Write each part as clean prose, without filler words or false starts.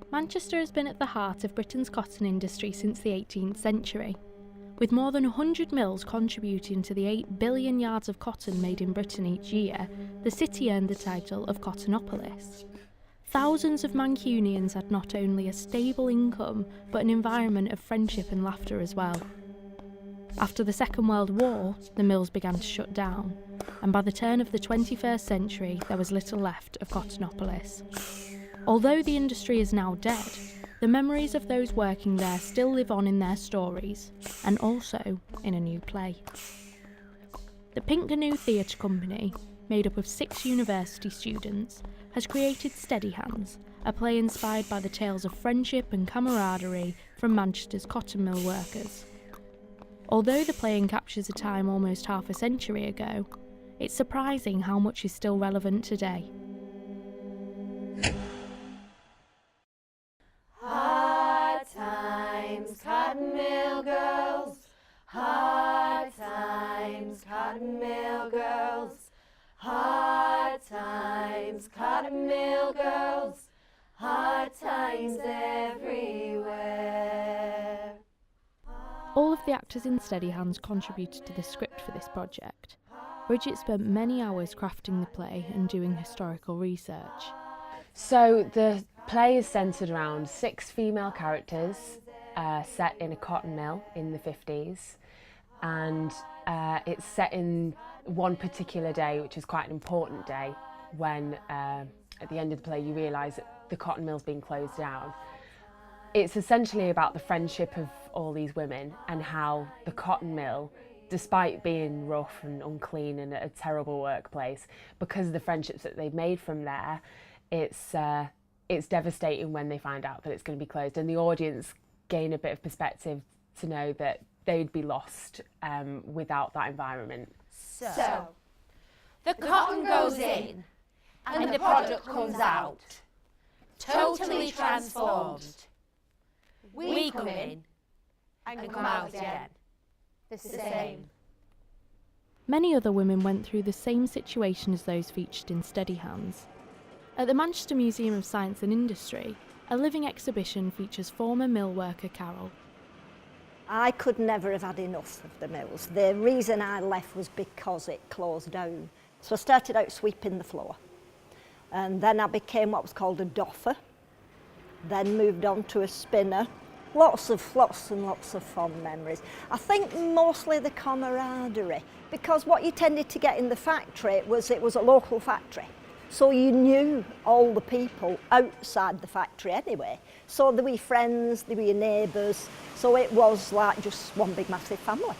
Manchester has been at the heart of Britain's cotton industry since the 18th century, with more than 100 mills contributing to the 8 billion yards of cotton made in Britain each year. The city earned the title of Cottonopolis. Thousands of Mancunians had not only a stable income, but an environment of friendship and laughter as well. After the Second World War, the mills began to shut down, and by the turn of the 21st century, there was little left of Cottonopolis. Although the industry is now dead, the memories of those working there still live on in their stories, and also in a new play. The Pink Canoe Theatre Company, made up of 6 university students, has created Steady Hands, a play inspired by the tales of friendship and camaraderie from Manchester's cotton mill workers. Although the play encaptures a time almost half a century ago, it's surprising how much is still relevant today. Hard times, cotton mill girls. Hard times, cotton mill girls. Hard times, cotton mill girls. Hard times everywhere. All of the actors in Steady Hands contributed to the script for this project. Bridget spent many hours crafting the play and doing historical research. So the play is centred around 6 female characters set in a cotton mill in the 50s, and it's set in one particular day, which is quite an important day, when at the end of the play you realise that the cotton mill's been closed down. It's essentially about the friendship of all these women and how the cotton mill, despite being rough and unclean and a terrible workplace, because of the friendships that they've made from there, it's devastating when they find out that it's going to be closed, and the audience gain a bit of perspective to know that they'd be lost without that environment. So, the cotton goes in and the product comes out, totally transformed. We come in and come out again, the same. Many other women went through the same situation as those featured in Steady Hands. At the Manchester Museum of Science and Industry, a living exhibition features former mill worker Carol. I could never have had enough of the mills. The reason I left was because it closed down. So I started out sweeping the floor, and then I became what was called a doffer, then moved on to a spinner. Lots and lots of fond memories. I think mostly the camaraderie, because what you tended to get in the factory it was a local factory. So you knew all the people outside the factory anyway. So there were friends, there were your neighbours, so it was like just one big massive family.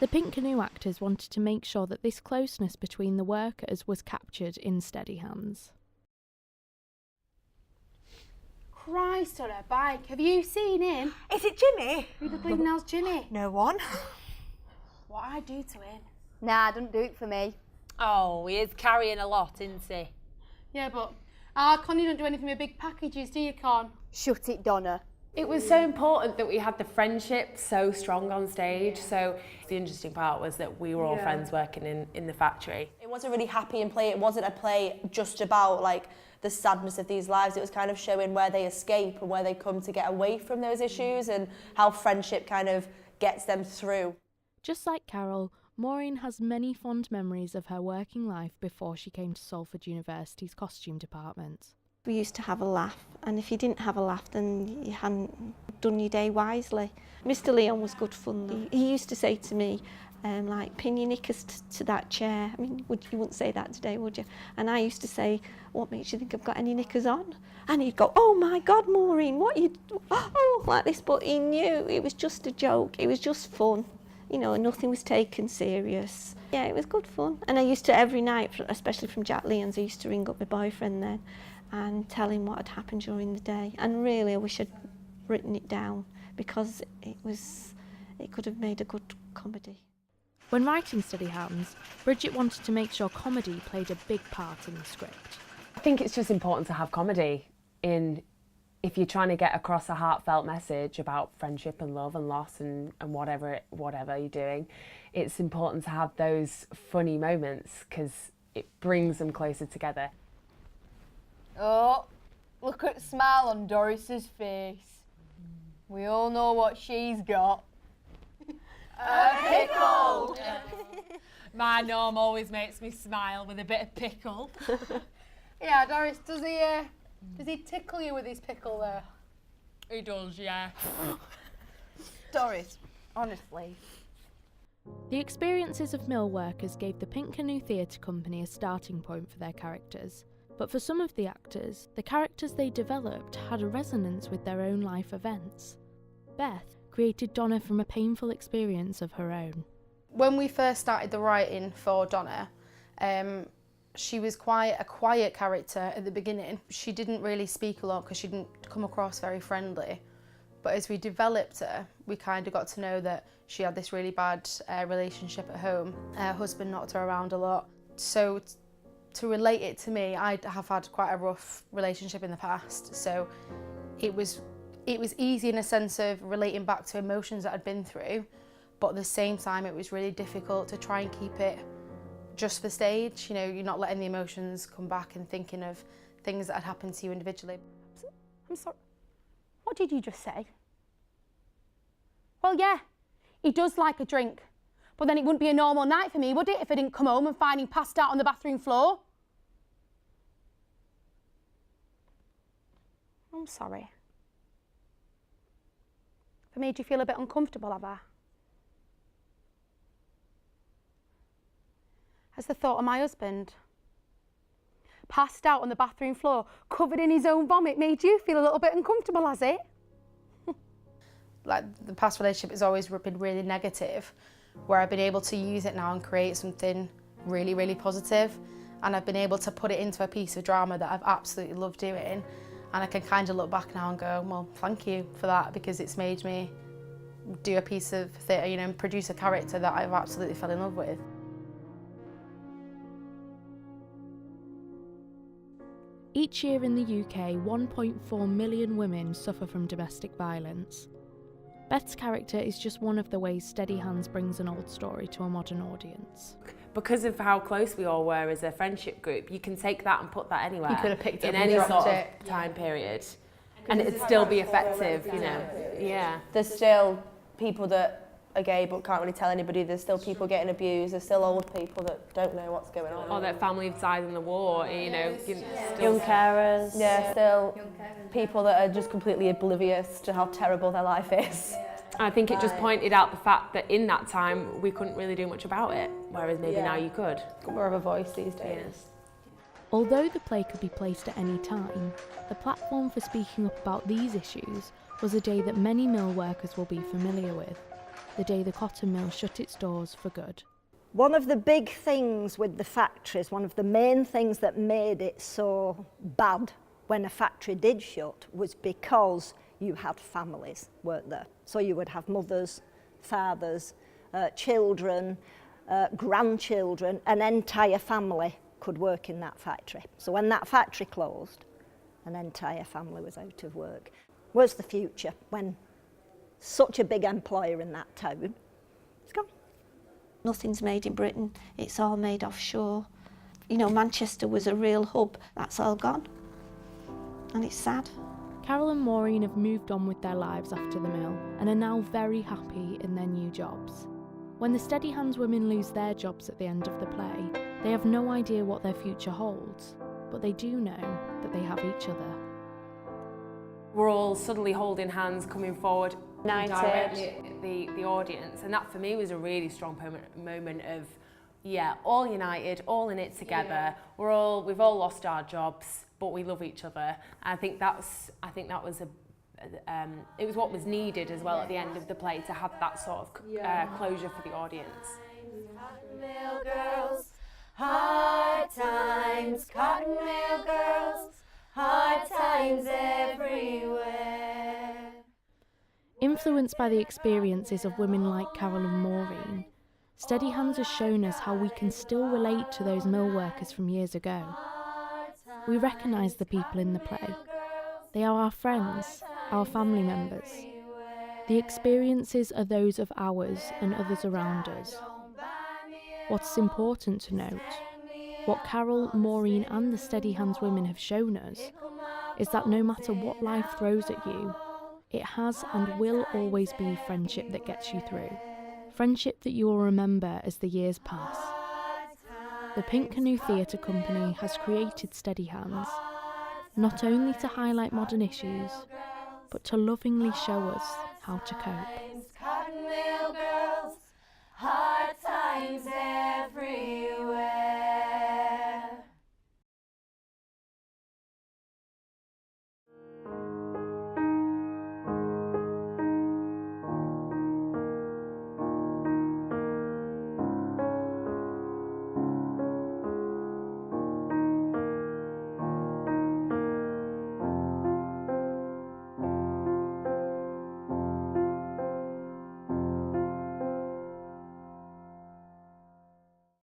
The Pink Canoe actors wanted to make sure that this closeness between the workers was captured in Steady Hands. Christ on a bike, have you seen him? Is it Jimmy? Who the bleeding hell's Jimmy? No one. What I do to him? Nah, don't do it for me. Oh, he is carrying a lot, isn't he? Yeah, but Con, you don't do anything with big packages, do you, Con? Shut it, Donna. It was so important that we had the friendship so strong on stage. So the interesting part was that we were all friends working in the factory. It was a really happy play. It wasn't a play just about like the sadness of these lives. It was kind of showing where they escape and where they come to get away from those issues and how friendship kind of gets them through. Just like Carol, Maureen has many fond memories of her working life before she came to Salford University's costume department. We used to have a laugh, and if you didn't have a laugh then you hadn't done your day wisely. Mr Leon was good fun though. He used to say to me, like, pin your knickers to that chair. I mean, you wouldn't say that today, would you? And I used to say, what makes you think I've got any knickers on? And he'd go, oh my God, Maureen, what you, oh, like this. But he knew it was just a joke, it was just fun. You know, nothing was taken serious. Yeah, it was good fun. And I used to, every night, especially from Jack Leon's, I used to ring up my boyfriend then and tell him what had happened during the day. And really, I wish I'd written it down, because it could have made a good comedy. When writing Steady Hands, Bridget wanted to make sure comedy played a big part in the script. I think it's just important to have comedy if you're trying to get across a heartfelt message about friendship and love and loss and whatever you're doing. It's important to have those funny moments because it brings them closer together. Oh, Look at the smile on Doris's face. We all know what she's got. A pickle! My Norm always makes me smile with a bit of pickle. Yeah, Doris, does he tickle you with his pickle there? He does, yeah. Doris, honestly. The experiences of mill workers gave the Pink Canoe Theatre Company a starting point for their characters, but for some of the actors, the characters they developed had a resonance with their own life events. Beth created Donna from a painful experience of her own. When we first started the writing for Donna, she was quite a quiet character at the beginning. She didn't really speak a lot because she didn't come across very friendly. But as we developed her, we kind of got to know that she had this really bad relationship at home. Her husband knocked her around a lot. So to relate it to me, I have had quite a rough relationship in the past. So it was easy in a sense of relating back to emotions that I'd been through, but at the same time it was really difficult to try and keep it just for stage. You know, you're not letting the emotions come back and thinking of things that had happened to you individually. I'm sorry. What did you just say? Well, yeah, he does like a drink, but then it wouldn't be a normal night for me, would it, if I didn't come home and find him passed out on the bathroom floor? I'm sorry. Have I made you feel a bit uncomfortable, have I? Has the thought of my husband passed out on the bathroom floor, covered in his own vomit, made you feel a little bit uncomfortable, has it? Like, the past relationship has always been really negative, where I've been able to use it now and create something really, really positive. And I've been able to put it into a piece of drama that I've absolutely loved doing. And I can kind of look back now and go, well, thank you for that, because it's made me do a piece of theatre, you know, and produce a character that I've absolutely fell in love with. Each year in the UK, 1.4 million women suffer from domestic violence. Beth's character is just one of the ways Steady Hands brings an old story to a modern audience. Because of how close we all were as a friendship group, you can take that and put that anywhere. You could have picked it in up and any dropped sort it. of time period, and it'd still be effective, you know. Yeah. There's still people that are gay but can't really tell anybody. There's still people getting abused. There's still old people that don't know what's going on. Or their family have died in the war, you know. Young carers. Yeah, still people that are just completely oblivious to how terrible their life is. I think it just pointed out the fact that in that time we couldn't really do much about it, whereas maybe now you could. More of a voice these days. Although the play could be placed at any time, the platform for speaking up about these issues was a day that many mill workers will be familiar with, the day the cotton mill shut its doors for good. One of the big things with the factories, one of the main things that made it so bad when a factory did shut, was because you had families, weren't there? So you would have mothers, fathers, children, grandchildren, an entire family could work in that factory. So when that factory closed, an entire family was out of work. Where's the future when such a big employer in that town is gone? Nothing's made in Britain, it's all made offshore. You know, Manchester was a real hub, that's all gone. And it's sad. Carol and Maureen have moved on with their lives after the mill and are now very happy in their new jobs. When the Steady Hands women lose their jobs at the end of the play, they have no idea what their future holds, but they do know that they have each other. We're all suddenly holding hands, coming forward, United. directly at the audience, and that for me was a really strong moment of, yeah, all united, all in it together. We've all lost our jobs, but we love each other. I think that was it was what was needed as well at the end of the play, to have that sort of closure for the audience. Cotton mill girls, hard times, cotton mill girls, hard times everywhere. Influenced by the experiences of women like Carol and Maureen, Steady Hands has shown us how we can still relate to those mill workers from years ago. We recognise the people in the play. They are our friends, our family members. The experiences are those of ours and others around us. What's important to note, what Carol, Maureen and the Steady Hands women have shown us, is that no matter what life throws at you, it has and will always be friendship that gets you through. Friendship that you will remember as the years pass. The Pink Canoe Theatre Company has created Steady Hands, not only to highlight modern issues, but to lovingly show us how to cope. Cotton Mill girls, hard times